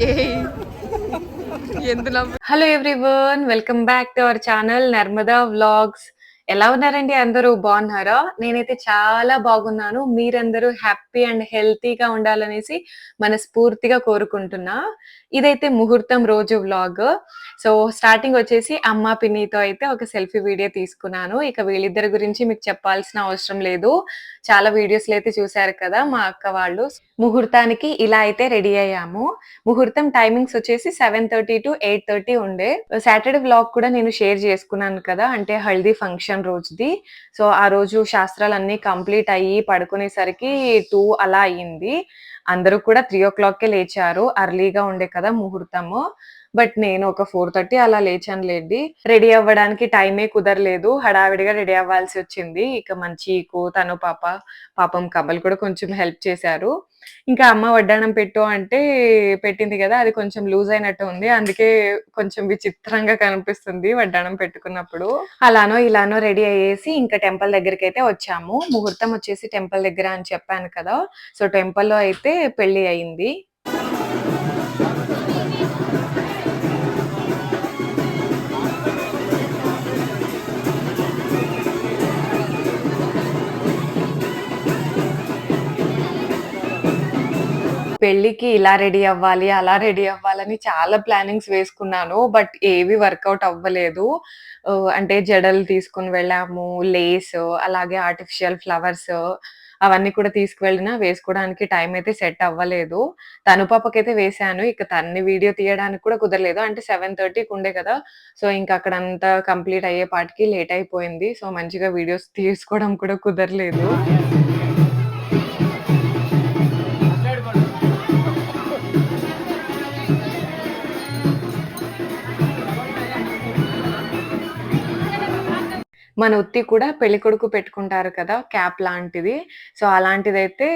ఏయ్ hello everyone, welcome back to our channel Narmada vlogs. ఎలా ఉన్నారండి? అందరూ బాగున్నారా? నేనైతే చాలా బాగున్నాను. మీరందరూ హ్యాపీ అండ్ హెల్తీగా ఉండాలనేసి మనస్ఫూర్తిగా కోరుకుంటున్నా. ఇదైతే ముహూర్తం రోజు వ్లాగ్. సో స్టార్టింగ్ వచ్చేసి అమ్మ పిన్నితో అయితే ఒక సెల్ఫీ వీడియో తీసుకున్నాను. ఇక వీళ్ళిద్దరి గురించి మీకు చెప్పాల్సిన అవసరం లేదు. చాలా వీడియోస్‌లో అయితే చూసారు కదా మా అక్క వాళ్ళు. ముహూర్తానికి ఇలా అయితే రెడీ అయ్యాము. ముహూర్తం టైమింగ్స్ వచ్చేసి 7:30-8:30 ఉండే. సాటర్‌డే వ్లాగ్ కూడా నేను షేర్ చేసుకున్నాను కదా! అంటే హల్దీ ఫంక్షన్ రోజుది. సో, ఆ రోజు శాస్త్రాలన్నీ కంప్లీట్ అయ్యి పడుకునేసరికి 2 అలా అయింది. అందరూ కూడా 3:00కే లేచారు. ఎర్లీగా ఉండే కదా ముహూర్తము. బట్ నేను ఒక 4:30 అలా లేచానులెండి. రెడీ అవ్వడానికి టైమే కుదరలేదు. హడావిడిగా రెడీ అవ్వాల్సొచ్చింది. ఇక మన చీకు, తను పాపం కమల్ కూడా కొంచెం హెల్ప్ చేశారు. ఇంకా అమ్మ వడ్డాణం పెట్టు అంటే పెట్టింది గదా! అది కొంచెం లూజ్ అయినట్టు ఉంది. అందుకే కొంచెం విచిత్రంగా కనిపిస్తుంది వడ్డాణం పెట్టుకున్నప్పుడు. అలానో ఇలానో రెడీ అయ్యేసి ఇంకా టెంపుల్ దగ్గరికైతే వచ్చాము. ముహూర్తం వచ్చేసి టెంపుల్ దగ్గర అని చెప్పాను కదా! సో, టెంపుల్‌లో అయితే పెళ్లి అయింది. పెళ్ళికి ఇలా రెడీ అవ్వాలి, అలా రెడీ అవ్వాలని చాలా ప్లానింగ్స్ వేసుకున్నాను. బట్ ఏవి వర్కౌట్ అవ్వలేదు. అంటే జడలు తీసుకొని వెళ్ళాము, లేస్ అలాగే ఆర్టిఫిషియల్ ఫ్లవర్స్ అవన్నీ కూడా తీసుకువెళ్ళినా వేసుకోవడానికి టైం అయితే సెట్ అవ్వలేదు. తను పాపకైతే వేశాను. ఇక తనని వీడియో తీయడానికి కూడా కుదరలేదు. అంటే 7:30కి ఉండే కదా! సో, ఇంక అక్కడంతా కంప్లీట్ అయ్యేపాటికి లేట్ అయిపోయింది. సో, మంచిగా వీడియోస్ తీసుకోవడం కూడా కుదరలేదు. మన ఉత్తి కూడా పెళ్ళికొడుకు పెట్టుకుంటారు కదా! క్యాప్ లాంటిది. సో, అలాంటిదైతే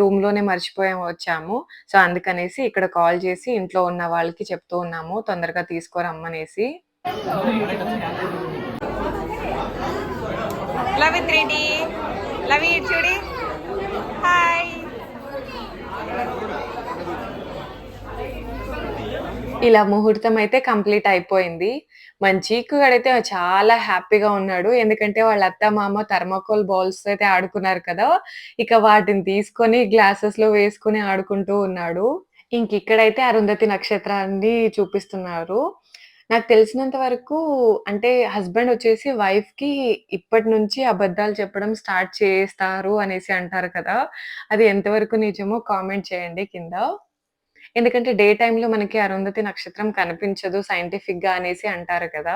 రూమ్‌లోనే మర్చిపోయాం వచ్చాము. సో, అందుకనేసి ఇక్కడ కాల్ చేసి ఇంట్లో ఉన్న వాళ్ళకి చెప్తూ ఉన్నాము. తొందరగా తీసుకురమ్మనేసి. Love it 3D. Love it చూడి. హాయ్. ఇలా ముహూర్తం అయితే కంప్లీట్ అయిపోయింది. మన చీకు గాడైతే చాలా హ్యాపీగా ఉన్నాడు. ఎందుకంటే వాళ్ళ అత్త, మామ థర్మాకోల్ బాల్స్‌తో అయితే ఆడుకున్నారు కదా! ఇక వాటిని తీసుకొని గ్లాసెస్‌లో వేసుకొని ఆడుకుంటూ ఉన్నాడు. ఇంకిక్కడైతే అరుంధతి నక్షత్రాన్ని చూపిస్తున్నారు. నాకు తెలిసినంత వరకు అంటే హస్బెండ్ వచ్చేసి వైఫ్‌కి ఇప్పటి నుంచి అబద్ధాలు చెప్పడం స్టార్ట్ చేస్తారు అనేసి అంటారు కదా! అది ఎంతవరకు నిజమో కామెంట్ చేయండి కింద. ఎందుకంటే డే టైమ్‌లో మనకి అరుంధతి నక్షత్రం కనిపించదు సైంటిఫిక్‌గా అనేసి అంటారు కదా!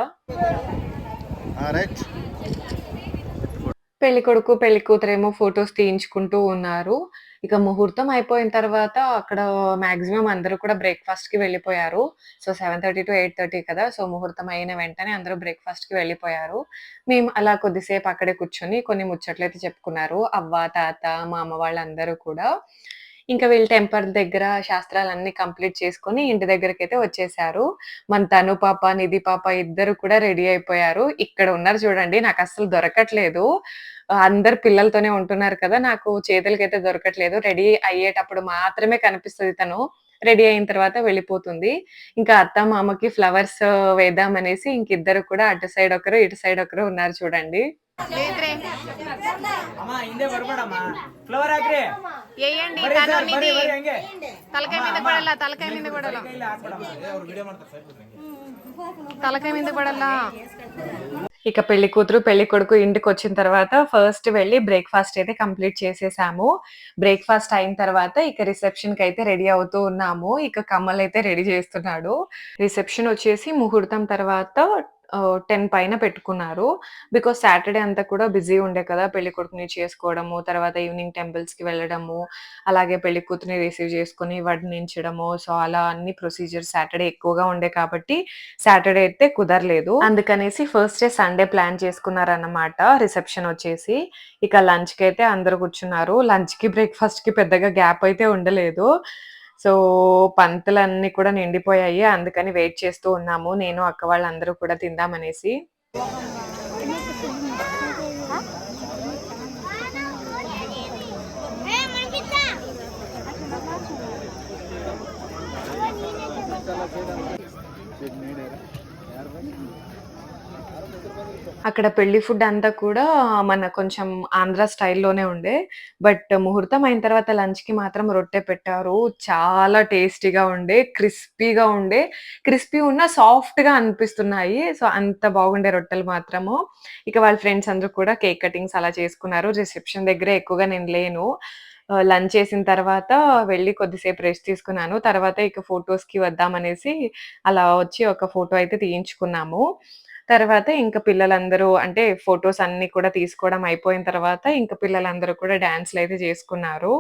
రైట్. పెళ్ళికొడుకు, పెళ్ళికూతురేమో ఫోటోస్ తీయించుకుంటూ ఉన్నారు. ఇక ముహూర్తం అయిపోయిన తర్వాత అక్కడ మాక్సిమం అందరూ కూడా బ్రేక్‌ఫాస్ట్‌కి వెళ్ళిపోయారు. సో, 7:30-8:30 కదా! సో, ముహూర్తం అయిన వెంటనే అందరూ బ్రేక్‌ఫాస్ట్‌కి వెళ్ళిపోయారు. మేము అలా కొద్దిసేపు అక్కడే కూర్చొని కొన్ని ముచ్చట్లయితే చెప్పుకున్నారు. అవ్వ, తాత, మా అమ్మ వాళ్ళందరూ కూడా. ఇంకా వీళ్ళు టెంపుల్ దగ్గర శాస్త్రాలన్నీ కంప్లీట్ చేసుకొని ఇంటి దగ్గరికైతే వచ్చేసారు. మన తను పాప, నిధి పాప ఇద్దరు కూడా రెడీ అయిపోయారు. ఇక్కడ ఉన్నారు చూడండి నాకస్సలు దొరకట్లేదు. అందరు పిల్లలతోనే ఉంటున్నారు కదా! నాకు చేతులకైతే దొరకట్లేదు. రెడీ అయ్యేటప్పుడు మాత్రమే కనిపిస్తది తను. రెడీ అయిన తర్వాత వెళ్ళిపోతుంది. ఇంకా అత్త, మామకి ఫ్లవర్స్ వేద్దామనేసి ఇంకిద్దరు కూడా అటు సైడ్ ఒకరు, ఇటు సైడ్ ఒకరు ఉన్నారు చూడండి. లేదురే. అమ్మా ಹಿಂದೆ ಬರ್ಬೇಡಮ್ಮ ಫ್ಲವರ್ ಹಾಕ್ರಿ ఎయ్యండి ಬರ್ರಿ తను ಸರ್ ಬರ್ರಿ నిధి. ಬರ್ರಿ ಹಂಗೆ తలకాయ మీద పడాలా, తలకాయ మీద పడాలా, ಕೈಲಿ ಹಾಕ್ಬೇಡಮ್ಮ ಅವ್ರು ವಿಡಿಯೋ ಮಾಡ್ತಾರೆ ಸೈಡ್ ಹಂಗೆ తలకాయ మీద పడాలా. ఇక పెళ్లి కూతురు, పెళ్లి కొడుకు ఇంటికొచ్చిన తర్వాత ఫస్ట్ వెళ్లి బ్రేక్‌ఫాస్ట్ అయితే కంప్లీట్ చేసేసాము. బ్రేక్‌ఫాస్ట్ అయిన తర్వాత ఇక రిసెప్షన్‌కైతే రెడీ అవుతూ ఉన్నాము. ఇక కమల్ అయితే రెడీ చేస్తున్నాడు. రిసెప్షన్ వచ్చేసి ముహూర్తం తర్వాత 10 పైన పెట్టుకున్నారు. బికాజ్ సాటర్‌డే అంతా కూడా బిజీ ఉండే కదా! పెళ్లి కొడుకుని చేసుకోవడము, తర్వాత ఈవినింగ్ టెంపుల్స్‌కి వెళ్ళడము, అలాగే పెళ్లి కూతురిని రిసీవ్ చేసుకొని వడ్డించడము. సో, అలా అన్ని ప్రొసీజర్స్ సాటర్‌డే ఎక్కువగా ఉండే కాబట్టి సాటర్‌డే అయితే కుదరలేదు. అందుకనేసి ఫస్ట్ డే సండే ప్లాన్ చేసుకున్నారన్నమాట రిసెప్షన్ వచ్చేసి. ఇక లంచ్‌కైతే అందరూ కూర్చున్నారు. లంచ్‌కి, బ్రేక్‌ఫాస్ట్‌కి పెద్దగా గ్యాప్ అయితే ఉండలేదు. సో, పంక్తులన్నీ కూడా నిండిపోయాయి. అందుకని వెయిట్ చేస్తూ ఉన్నాము. నేను, అక్క వాళ్ళందరూ కూడా తిందామనేసి. అక్కడ పెళ్లి ఫుడ్ అంతా కూడా మన కొంచెం ఆంధ్ర స్టైల్‌లోనే ఉండే. బట్ ముహూర్తం అయిన తర్వాత లంచ్‌కి మాత్రం రొట్టె పెట్టారు. చాలా టేస్టీగా ఉండే. క్రిస్పీగా ఉండే. క్రిస్పీ ఉన్నా సాఫ్ట్‌గా అనిపిస్తున్నాయి. సో, అంత బాగుండే రొట్టెలు మాత్రము. ఇక వాళ్ళ ఫ్రెండ్స్ అందరూ కూడా కేక్ కటింగ్స్ అలా చేసుకున్నారు. రిసెప్షన్ దగ్గరే ఎక్కువగా నేను లేను. లంచ్ చేసిన తర్వాత వెళ్లి కొద్దిసేపు రెస్ట్ తీసుకున్నాను. తర్వాత ఇక ఫోటోస్‌కి వద్దామనేసి అలా వచ్చి ఒక ఫోటో అయితే తీయించుకున్నాము. తర్వాత ఇంక పిల్లలందరూ అంటే ఫోటోస్ అన్నీ కూడా తీసుకోవడం అయిపోయిన తర్వాత ఇంక పిల్లలందరూ కూడా డాన్స్‌లయితే జేసుకున్నారు.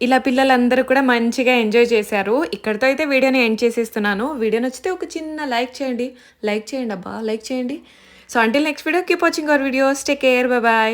ఇలా పిల్లలందరూ కూడా మంచిగా ఎంజాయ్ చేశారు. ఇక్కడితో అయితే వీడియోని ఎండ్ చేసేస్తున్నాను. వీడియో నచ్చితే ఒక చిన్న లైక్ చేయండి. లైక్ చేయండబ్బా! లైక్ చేయండి. So, until next video keep watching our videos. Take care. By by.